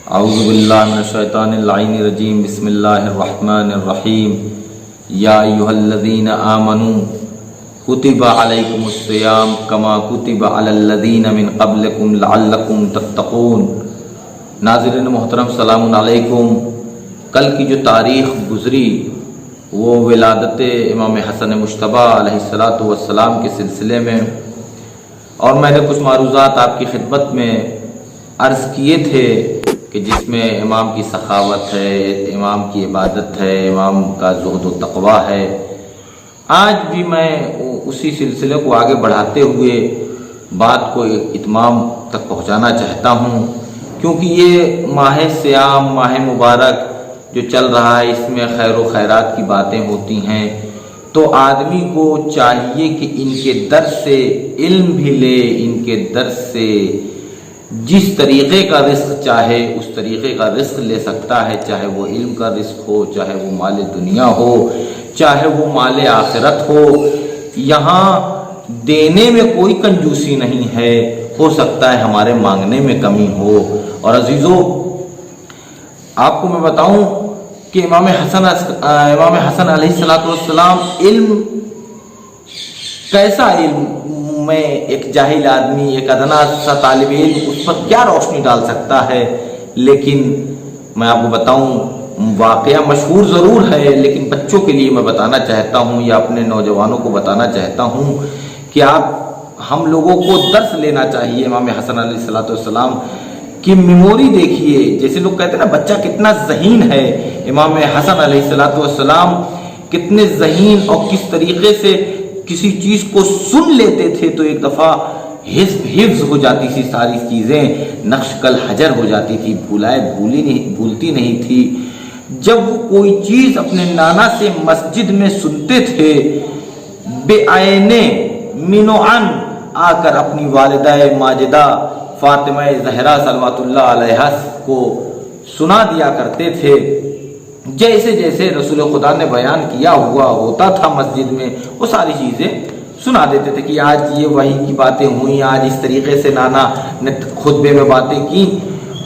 اعوذ باللہ من الشیطان اللعین الرجیم بسم اللہ الرحمن الرحیم یا ایہا الذین آمنوا کتب علیکم الصیام کما کتب علی الذین من قبلکم لعلکم تتقون۔ ناظرین محترم سلام علیکم۔ کل کی جو تاریخ گزری وہ ولادت امام حسن مجتبیٰ علیہ السلام کے سلسلے میں، اور میں نے کچھ معروضات آپ کی خدمت میں عرض کیے تھے کہ جس میں امام کی سخاوت ہے، امام کی عبادت ہے، امام کا زہد و تقویٰ ہے۔ آج بھی میں اسی سلسلے کو آگے بڑھاتے ہوئے بات کو اتمام تک پہنچانا چاہتا ہوں، کیونکہ یہ ماہ صیام، ماہ مبارک جو چل رہا ہے، اس میں خیر و خیرات کی باتیں ہوتی ہیں، تو آدمی کو چاہیے کہ ان کے درس سے علم بھی لے، ان کے درس سے جس طریقے کا رزق چاہے اس طریقے کا رزق لے سکتا ہے، چاہے وہ علم کا رزق ہو، چاہے وہ مال دنیا ہو، چاہے وہ مال آخرت ہو۔ یہاں دینے میں کوئی کنجوسی نہیں ہے، ہو سکتا ہے ہمارے مانگنے میں کمی ہو۔ اور عزیزو، آپ کو میں بتاؤں کہ امام حسن علیہ السلام علم، کیسا علم، میں ایک جاہل آدمی، ایک ادنا سا طالب علم اس پر کیا روشنی ڈال سکتا ہے؟ لیکن میں آپ کو بتاؤں، واقعہ مشہور ضرور ہے، لیکن بچوں کے لیے میں بتانا چاہتا ہوں یا اپنے نوجوانوں کو بتانا چاہتا ہوں کہ ہم لوگوں کو درس لینا چاہیے امام حسن علیہ السلام کی میموری دیکھیے۔ جیسے لوگ کہتے ہیں نا بچہ کتنا ذہین ہے، امام حسن علیہ السلام کتنے ذہین اور کس طریقے سے کسی چیز کو سن لیتے تھے تو ایک دفعہ حفظ ہو جاتی تھی، ساری چیزیں نقش کل حجر ہو جاتی تھی، بھولتی نہیں تھی۔ جب وہ کوئی چیز اپنے نانا سے مسجد میں سنتے تھے، بے آئینے مینوعن آ کر اپنی والدہ ماجدہ فاطمہ زہرا صلوات اللہ علیہا کو سنا دیا کرتے تھے۔ جیسے جیسے رسول خدا نے بیان کیا ہوا ہوتا تھا مسجد میں، وہ ساری چیزیں سنا دیتے تھے کہ آج یہ وحی کی باتیں ہوئیں، آج اس طریقے سے نانا نے خطبے میں باتیں کی۔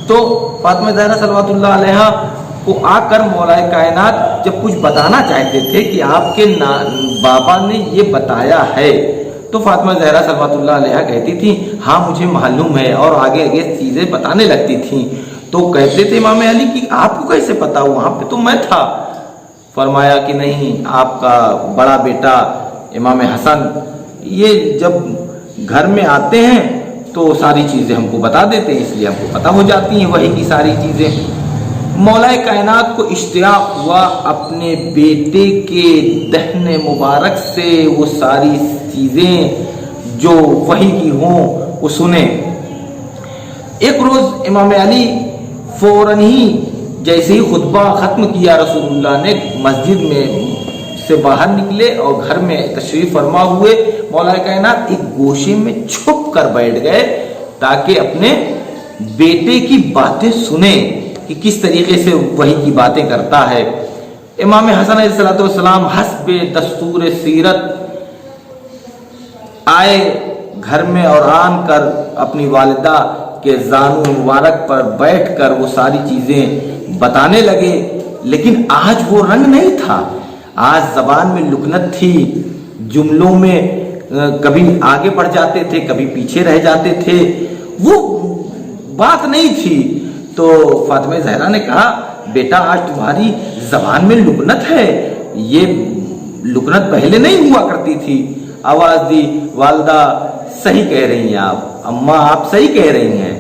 تو فاطمہ زہرا صلوات اللہ علیہا کو آ کر مولا کائنات جب کچھ بتانا چاہتے تھے کہ آپ کے بابا نے یہ بتایا ہے، تو فاطمہ زہرا صلوات اللہ علیہا کہتی تھی ہاں مجھے معلوم ہے، اور آگے آگے چیزیں بتانے لگتی تھیں۔ تو کہتے تھے امام علی کہ آپ کو کیسے پتا، وہاں پہ تو میں تھا۔ فرمایا کہ نہیں، آپ کا بڑا بیٹا امام حسن یہ جب گھر میں آتے ہیں تو ساری چیزیں ہم کو بتا دیتے ہیں، اس لیے ہم کو پتہ ہو جاتی ہیں وہی کی ساری چیزیں۔ مولا کائنات کو اشتیاق ہوا اپنے بیٹے کے دہن مبارک سے وہ ساری چیزیں جو وحی کی ہوں وہ سنیں۔ ایک روز امام علی فوراً ہی جیسے ہی خطبہ ختم کیا رسول اللہ نے، مسجد میں سے باہر نکلے اور گھر میں تشریف فرما ہوئے، مولا کائنات ایک گوشے میں چھپ کر بیٹھ گئے تاکہ اپنے بیٹے کی باتیں سنیں کہ کس طریقے سے وحی کی باتیں کرتا ہے۔ امام حسن علیہ السلام حسب دستور سیرت آئے گھر میں اور آن کر اپنی والدہ کے زانو مبارک پر بیٹھ کر وہ ساری چیزیں بتانے لگے، لیکن آج وہ رنگ نہیں تھا، آج زبان میں لکنت تھی، جملوں میں کبھی آگے بڑھ جاتے تھے، کبھی پیچھے رہ جاتے تھے، وہ بات نہیں تھی۔ تو فاطمہ زہرا نے کہا بیٹا آج تمہاری زبان میں لکنت ہے، یہ لکنت پہلے نہیں ہوا کرتی تھی۔ آواز دی، والدہ صحیح کہہ رہی ہیں آپ، اماں آپ صحیح کہہ رہی ہیں،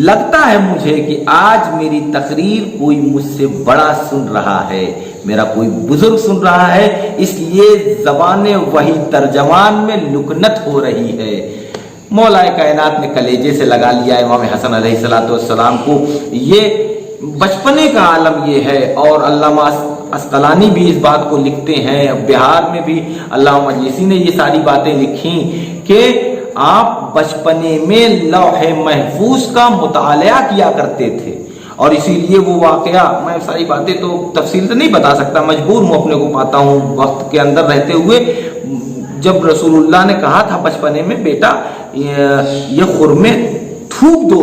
لگتا ہے مجھے کہ آج میری تقریر کوئی مجھ سے بڑا سن رہا ہے، میرا کوئی بزرگ سن رہا ہے، اس لیے زبان وحی ترجمان میں لکنت ہو رہی ہے۔ مولا کائنات نے کلیجے سے لگا لیا امام حسن علیہ السلام کو۔ یہ بچپنے کا عالم یہ ہے، اور علامہ اسقلانی بھی اس بات کو لکھتے ہیں، بہار میں بھی علامہ مجلسی نے یہ ساری باتیں لکھی کہ آپ بچپنے میں لوح محفوظ کا مطالعہ کیا کرتے تھے، اور اسی لیے وہ واقعہ، میں ساری باتیں تو تفصیل سے نہیں بتا سکتا، مجبور ہوں اپنے کو پاتا ہوں وقت کے اندر رہتے ہوئے۔ جب رسول اللہ نے کہا تھا بچپنے میں بیٹا یہ خرمے تھوک دو،